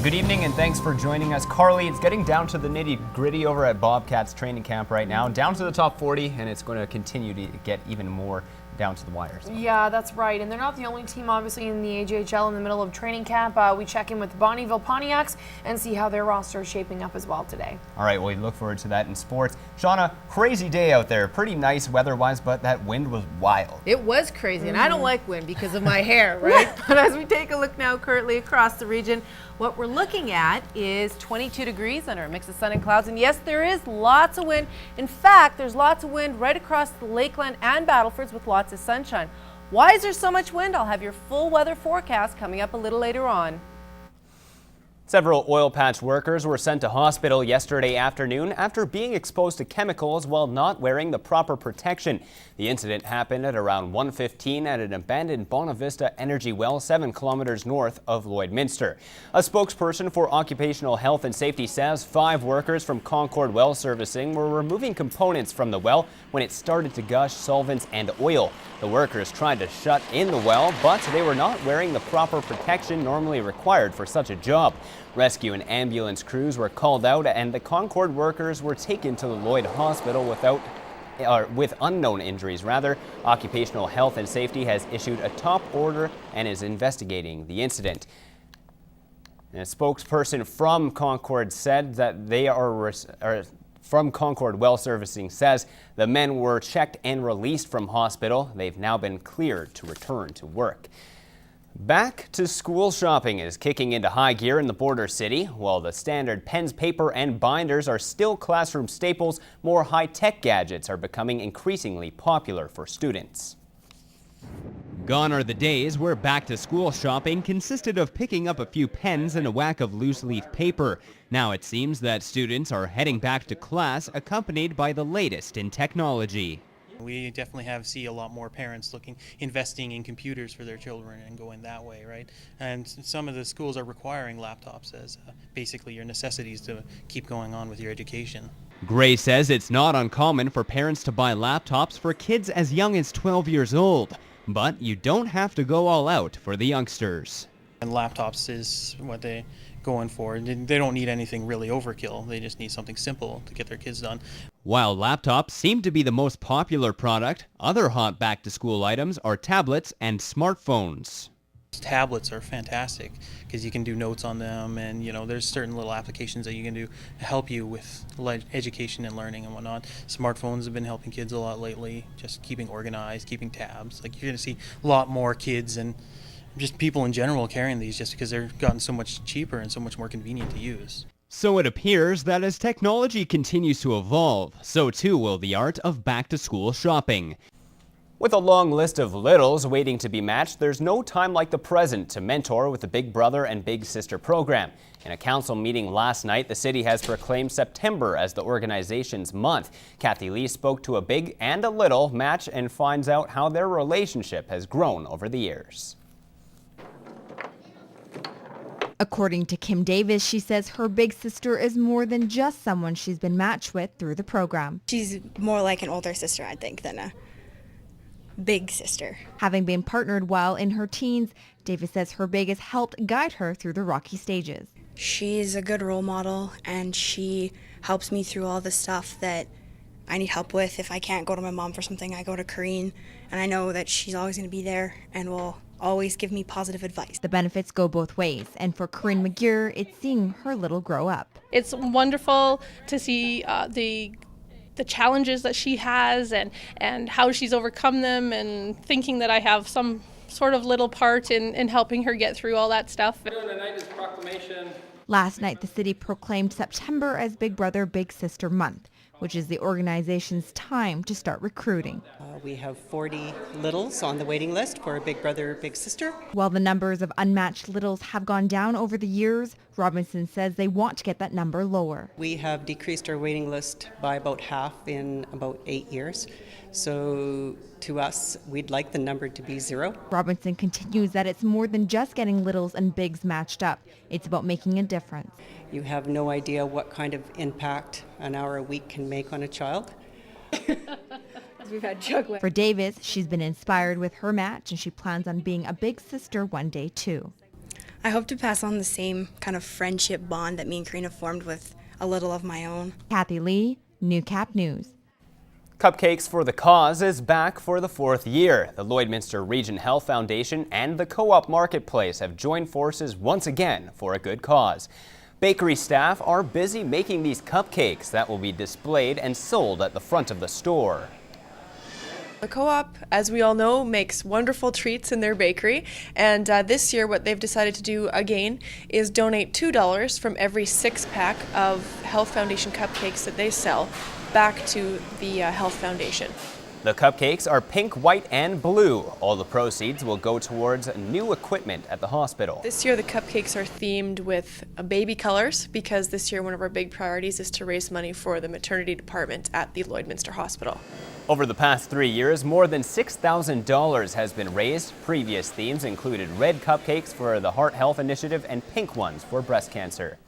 Good evening and thanks for joining us. Carly, it's getting down to the nitty-gritty over at Bobcats training camp right now, down to the top 40, and it's going to continue to get even more down to the wires. Yeah, that's right. And they're not the only team, obviously, in the AJHL in the middle of training camp. We check in with Bonnyville Pontiacs and see how their roster is shaping up as well today. All right, well, we look forward to that in sports. Shauna, crazy day out there. Pretty nice weather-wise, but that wind was wild. It was crazy, and I don't like wind because of my hair, right? But as we take a look now currently across the region, what we're looking at is 22 degrees under a mix of sun and clouds. And yes, there is lots of wind. In fact, there's lots of wind right across the Lakeland and Battlefords with lots of sunshine. Why is there so much wind? I'll have your full weather forecast coming up a little later on. Several oil patch workers were sent to hospital yesterday afternoon after being exposed to chemicals while not wearing the proper protection. The incident happened at around 1:15 at an abandoned Bonavista energy well 7 kilometers north of Lloydminster. A spokesperson for Occupational Health and Safety says 5 workers from Concord Well Servicing were removing components from the well when it started to gush solvents and oil. The workers tried to shut in the well, but they were not wearing the proper protection normally required for such a job. Rescue and ambulance crews were called out and the Concord workers were taken to the Lloyd Hospital with unknown injuries. Occupational Health and Safety has issued a top order and is investigating the incident. And a spokesperson from Concord said that from Concord Well Servicing says the men were checked and released from hospital. They've now been cleared to return to work. Back to school shopping is kicking into high gear in the border city. While the standard pens, paper, and binders are still classroom staples, more high-tech gadgets are becoming increasingly popular for students. Gone are the days where back-to-school shopping consisted of picking up a few pens and a whack of loose-leaf paper. Now it seems that students are heading back to class accompanied by the latest in technology. We definitely see a lot more parents investing in computers for their children and going that way, right? And some of the schools are requiring laptops as basically your necessities to keep going on with your education. Gray says it's not uncommon for parents to buy laptops for kids as young as 12 years old. But you don't have to go all out for the youngsters. And laptops is what they're going for. They don't need anything really overkill. They just need something simple to get their kids done. While laptops seem to be the most popular product, other hot back-to-school items are tablets and smartphones. Tablets are fantastic because you can do notes on them, and there's certain little applications that you can do to help you with education and learning and whatnot. Smartphones have been helping kids a lot lately, just keeping organized, keeping tabs. Like, you're going to see a lot more kids and just people in general carrying these just because they're gotten so much cheaper and so much more convenient to use. So it appears that as technology continues to evolve, so too will the art of back-to-school shopping. With a long list of littles waiting to be matched, there's no time like the present to mentor with the Big Brother and Big Sister program. In a council meeting last night, the city has proclaimed September as the organization's month. Kathy Lee spoke to a big and a little match and finds out how their relationship has grown over the years. According to Kim Davis, she says her big sister is more than just someone she's been matched with through the program. She's more like an older sister, I think, than a big sister. Having been partnered while in her teens, Davis says her big has helped guide her through the rocky stages. She's a good role model, and she helps me through all the stuff that I need help with. If I can't go to my mom for something, I go to Corrine, and I know that she's always going to be there and will always give me positive advice. The benefits go both ways, and for Corinne McGear, it's seeing her little grow up. It's wonderful to see the challenges that she has and how she's overcome them, and thinking that I have some sort of little part in helping her get through all that stuff. Last night, the city proclaimed September as Big Brother, Big Sister Month, which is the organization's time to start recruiting. We have 40 littles on the waiting list for Big Brother, Big Sister. While the numbers of unmatched littles have gone down over the years, Robinson says they want to get that number lower. We have decreased our waiting list by about half in about 8 years. So to us, we'd like the number to be 0. Robinson continues that it's more than just getting littles and bigs matched up. It's about making a difference. You have no idea what kind of impact an hour a week can make on a child. We've had juggling. For Davis, she's been inspired with her match, and she plans on being a big sister one day too. I hope to pass on the same kind of friendship bond that me and Karina formed with a little of my own. Kathy Lee, New Cap News. Cupcakes for the Cause is back for the 4th year. The Lloydminster Region Health Foundation and the Co-op Marketplace have joined forces once again for a good cause. Bakery staff are busy making these cupcakes that will be displayed and sold at the front of the store. The co-op, as we all know, makes wonderful treats in their bakery, and this year what they've decided to do again is donate $2 from every 6-pack of Health Foundation cupcakes that they sell back to the Health Foundation. The cupcakes are pink, white, and blue. All the proceeds will go towards new equipment at the hospital. This year the cupcakes are themed with baby colors because this year one of our big priorities is to raise money for the maternity department at the Lloydminster Hospital. Over the past 3 years, more than $6,000 has been raised. Previous themes included red cupcakes for the Heart Health Initiative and pink ones for breast cancer.